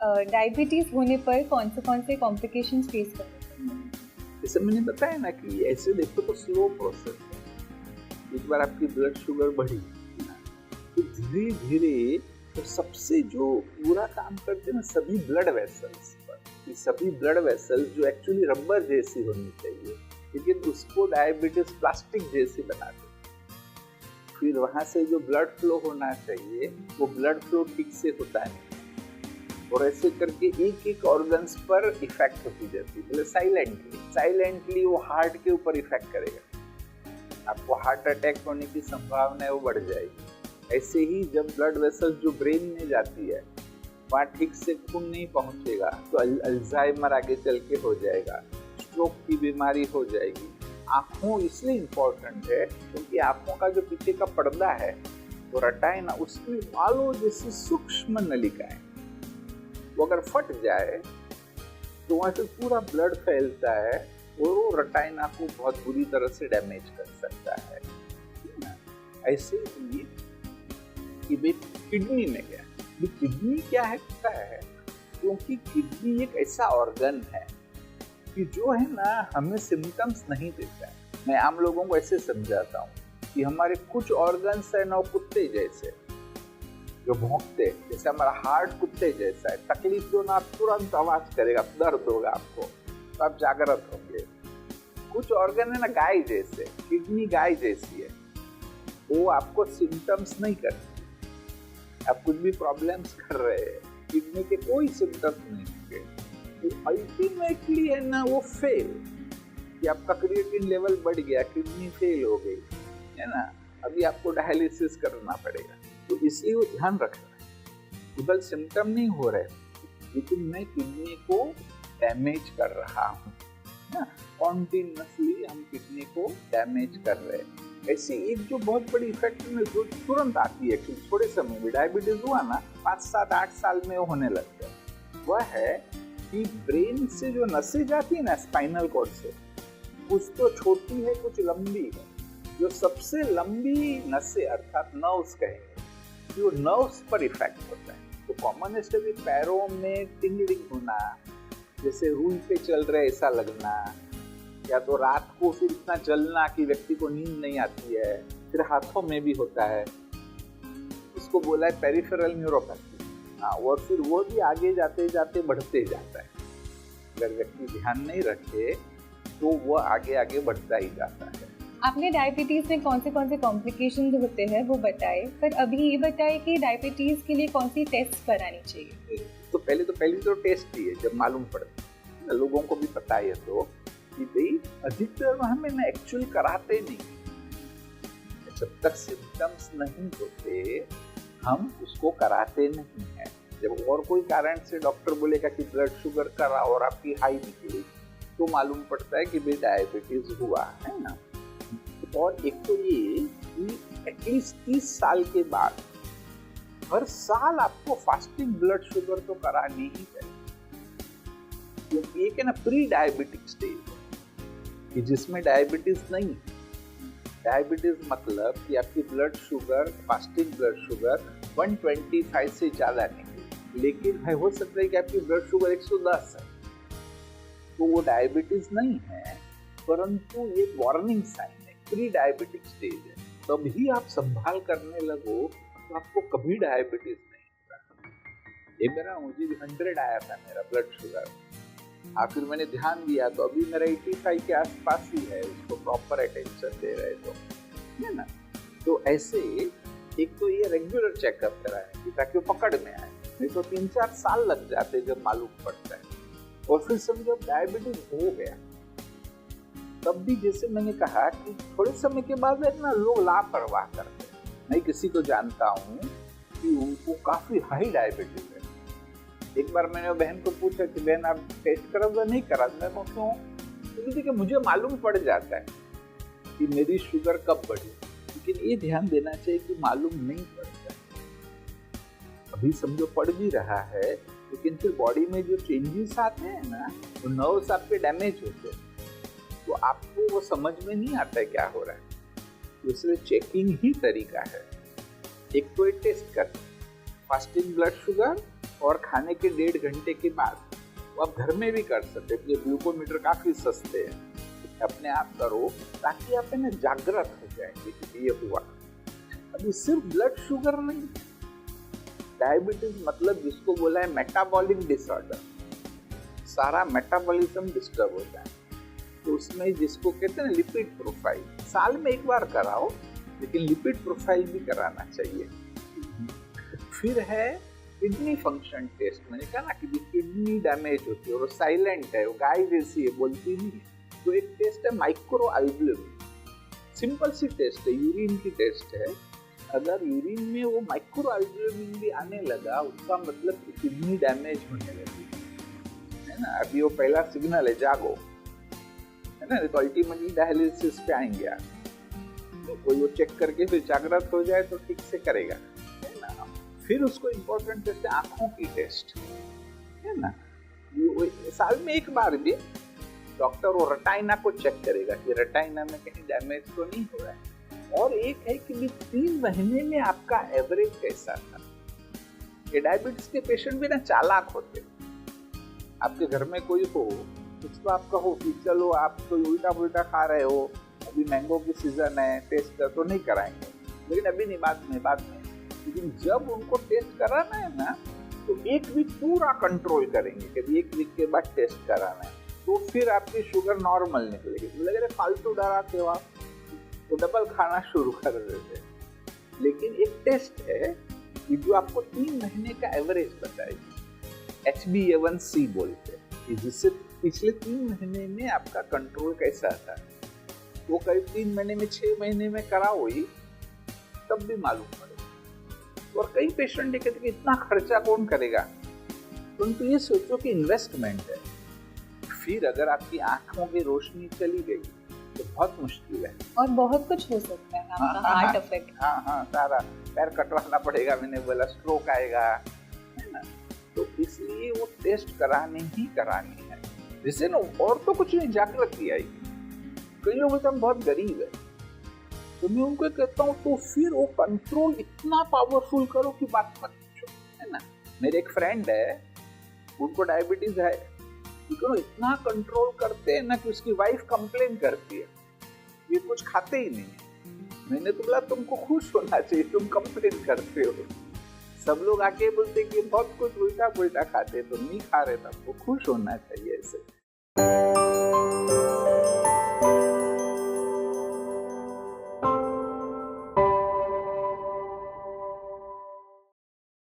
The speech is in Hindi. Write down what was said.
डायबिटीज होने पर कौन से कॉम्प्लिकेशंस फेस करते हैं? जैसे मैंने बताया ना कि ऐसे देखो तो स्लो प्रोसेस है। एक बार आपकी ब्लड शुगर बढ़ी तो धीरे धीरे तो सबसे जो पूरा काम करते हैं ना सभी ब्लड वेसल्स पर, ये सभी ब्लड वेसल्स जो एक्चुअली रबर जैसी होनी चाहिए लेकिन उसको डायबिटीज प्लास्टिक जैसी बना देते। फिर वहां से जो ब्लड फ्लो होना चाहिए वो ब्लड फ्लो ठीक से होता नहीं और ऐसे करके एक एक ऑर्गन्स पर इफेक्ट होती जाती है। मतलब साइलेंटली वो हार्ट के ऊपर इफेक्ट करेगा, आपको हार्ट अटैक होने की संभावना है वो बढ़ जाएगी। ऐसे ही जब ब्लड वेसल्स जो ब्रेन में जाती है वहाँ ठीक से खून नहीं पहुंचेगा तो अल्जाइमर आगे चल के हो जाएगा, स्ट्रोक की बीमारी हो जाएगी। आंखों इसलिए इम्पोर्टेंट है क्योंकि आंखों का जो पीछे का पर्दा है वो रेटिना, उसकी बालों जैसी सूक्ष्म नलिकाएं वो अगर फट जाए तो वहां से पूरा ब्लड फैलता है और वो रेटिना को बहुत बुरी तरह से डैमेज कर सकता है। ऐसे ही कि भाई किडनी में क्या, किडनी क्या है पता है? क्योंकि किडनी एक ऐसा ऑर्गन है कि जो है ना हमें सिम्टम्स नहीं देता है। मैं आम लोगों को ऐसे समझाता हूँ कि हमारे कुछ ऑर्गन्स है ना कुत्ते जैसे जो भौंकते, जैसे हमारा हार्ट कुत्ते जैसा है, तकलीफ जो ना तुरंत आवाज करेगा, दर्द होगा आपको तो आप जागृत होंगे। कुछ ऑर्गन है ना गाय जैसे, किडनी गाय जैसी है, वो आपको सिम्टम्स नहीं करती। आप कुछ भी प्रॉब्लम्स कर रहे हैं, किडनी के कोई सिम्टम्स नहीं होंगे तो अल्टीमेटली है ना वो फेल, कि आपका क्रिएटिन लेवल बढ़ गया, किडनी फेल हो गई है ना, अभी आपको डायलिसिस करना पड़ेगा। तो इसलिए वो ध्यान रख रहा है केवल सिम्टम नहीं हो रहे लेकिन मैं किडनी को डैमेज कर रहा हूँ ना, कॉन्टिन्यूसली हम किडनी को डैमेज कर रहे हैं। ऐसी एक जो बहुत बड़ी इफेक्ट में जो तुरंत आती है कि थोड़े समय में डायबिटीज हुआ ना 5, 7, 8 साल में वो होने लगता है, वह है कि ब्रेन से जो नसें जाती है ना स्पाइनल कॉर्ड से, कुछ तो छोटी है कुछ लंबी है। जो सबसे लंबी नसें अर्थात नर्व्स कहेंगे, जो नर्व्स पर इफेक्ट होता है। तो कॉमनेस्ट भी पैरों में टिंगलिंग होना, जैसे रूई पे चल रहे ऐसा लगना, या तो रात को फिर इतना जलना कि व्यक्ति को नींद नहीं आती है। फिर हाथों में भी होता है, इसको बोला है पेरिफेरल न्यूरोपैथी। और फिर वो भी आगे जाते जाते बढ़ते जाता है। अगर व्यक्ति ध्यान नहीं रखे तो वो आगे आगे बढ़ता ही जाता है। आपने डायबिटीज में कौन से कॉम्प्लिकेशंस होते हैं वो बताए, पर अभी ये बताए कि डायबिटीज के लिए कौन सी टेस्ट करानी चाहिए। तो पहली तो टेस्ट ही है, जब मालूम पड़ता है लोगों को भी पता है तो कि भाई अधिकतर हमें ना एक्चुअल कराते नहीं, जब तक सिम्टम्स नहीं होते हम उसको कराते नहीं है। जब और कोई कारण से डॉक्टर बोलेगा कि ब्लड शुगर करा और आपकी हाई निकली तो मालूम पड़ता है कि भाई डायबिटीज हुआ है ना। और एक तो ये कि एटलीस्ट 30 साल के बाद हर साल आपको फास्टिंग ब्लड शुगर तो करानी ही चाहिए, क्योंकि एक है ना प्री डायबिटिक स्टेज कि जिसमें डायबिटीज नहीं। डायबिटीज मतलब कि आपकी blood sugar, fasting blood sugar 125 से ज्यादा नहीं, लेकिन हो सकता है कि आपकी ब्लड शुगर 110 है, तो वो डायबिटीज नहीं है, परंतु ये वार्निंग साइन है, प्री डायबिटिक स्टेज है। तभी आप संभाल करने लगो तो आपको कभी डायबिटीज नहीं होगा। एक बार मुझे 100 आया था मेरा ब्लड शुगर, फिर मैंने ध्यान दिया तो अभी मेरा 85 के आसपास ही है, उसको प्रॉपर अटेंशन दे रहे तो है ना। तो ऐसे एक तो ये रेगुलर चेकअप कराएं ताकि वो पकड़ में आए, नहीं तो 3-4 साल लग जाते जब मालूम पड़ता है। और फिर समझो डायबिटीज हो गया तब भी जैसे मैंने कहा कि थोड़े समय के बाद है ना लोग लापरवाह करते हैं। मैं किसी को जानता हूँ कि उनको काफी हाई डायबिटीज है। एक बार मैंने बहन को पूछा कि बहन आप टेस्ट करोगे? नहीं करा। मैं क्यों? क्योंकि मुझे मालूम पड़ जाता है कि मेरी शुगर कब बढ़ी, लेकिन ये ध्यान देना चाहिए कि मालूम नहीं पड़ता। अभी समझो पड़ भी रहा है, लेकिन फिर बॉडी में जो चेंजेस आते हैं ना, वो नर्व्स आपके डैमेज होते हैं, तो आपको वो समझ में नहीं आता है क्या हो रहा है। दूसरे चेकिंग ही तरीका है। एक तो टेस्ट कर फास्टिंग ब्लड शुगर और खाने के 1.5 घंटे के बाद वो आप घर में भी कर सकते हैं। ये ग्लूकोमीटर काफी सस्ते हैं, अपने आप करो ताकि आप ना जागृत हो जाएंगे कि ये हुआ। अभी सिर्फ ब्लड शुगर नहीं, डायबिटीज मतलब जिसको बोला है मेटाबॉलिक डिसऑर्डर, सारा मेटाबॉलिज्म डिस्टर्ब हो जाए। तो उसमें जिसको कहते हैं लिपिड प्रोफाइल, साल में एक बार कराओ, लेकिन लिपिड प्रोफाइल भी कराना चाहिए। फिर है किडनी फंक्शन टेस्ट। मैंने कहा ना कि किडनी डैमेज होती है और साइलेंट है, वो गाय जैसी है, बोलती नहीं है। तो एक टेस्ट है माइक्रोअल्बुमिन, सिंपल सी टेस्ट है, यूरिन की टेस्ट है। अगर यूरिन में वो माइक्रोअल्बुमिन भी आने लगा, उसका मतलब किडनी डैमेज होने लगी है ना। अभी वो पहला सिग्नल है, जागो है ना। तो अल्टीमेटली डायलिसिस पे आएंगे आप, तो कोई वो चेक करके फिर जागृत हो जाए तो ठीक से करेगा है ना। फिर उसको इम्पोर्टेंट टेस्ट है आंखों की टेस्ट है ना। साल में एक बार भी डॉक्टर वो रेटिना को चेक करेगा कि रेटिना में कहीं डैमेज तो नहीं हो रहा है। और एक है कि 3 महीने में आपका एवरेज कैसा था। ये डायबिटीज के पेशेंट भी ना चालाक होते। आपके घर में कोई हो, कुछ तो आप कहो कि चलो आप तो उल्टा पुल्टा खा रहे हो, अभी मैंगो की सीजन है, टेस्ट कर तो नहीं कराएंगे, लेकिन अभी नहीं, बाद में। लेकिन जब उनको टेस्ट कराना है ना, तो 1 वीक पूरा कंट्रोल करेंगे कि 1 वीक के बाद टेस्ट कराना है, तो फिर आपकी शुगर नॉर्मल निकलेगी। तो लग रहा है फालतू डराते हो आप, तो डबल खाना शुरू कर देते। लेकिन एक टेस्ट है कि जो आपको 3 महीने का एवरेज बताएगी, HbA1c बोलते हैं, जिससे पिछले 3 महीने में आपका कंट्रोल कैसा था। वो करीब 3 महीने में 6 महीने में कराओ ही, तब भी मालूम पड़ेगा। और कई पेशेंट कहते हैं इतना खर्चा कौन करेगा, परंतु ये सोचो कि इन्वेस्टमेंट है। फिर अगर आपकी आंखों की रोशनी चली गई तो बहुत मुश्किल है, और बहुत कुछ हो सकता है आपका हार्ट अफेक्ट। हाँ, सारा पैर कटवाना पड़ेगा, मैंने बोला स्ट्रोक आएगा है ना। तो इसलिए वो टेस्ट करानी ही करानी है, जिससे ना और तो कुछ नहीं, जागृति आएगी। कई लोग बोलते हम बहुत गरीब है, तो मैं उनको कहता हूँ तो फिर वो कंट्रोल इतना पावरफुल करो कि बात मत पूछो है ना। मेरे एक फ्रेंड है, उनको डायबिटीज है, लेकिन इतना कंट्रोल करते हैं ना कि उसकी वाइफ कंप्लेन करती है ये कुछ खाते ही नहीं है। मैंने तो बोला तुमको खुश होना चाहिए, तुम कंप्लेन करते हो। सब लोग आके बोलते कि बहुत कुछ उल्टा पुल्टा खाते, तो नहीं खा रहे, तब वो खुश होना चाहिए ऐसे।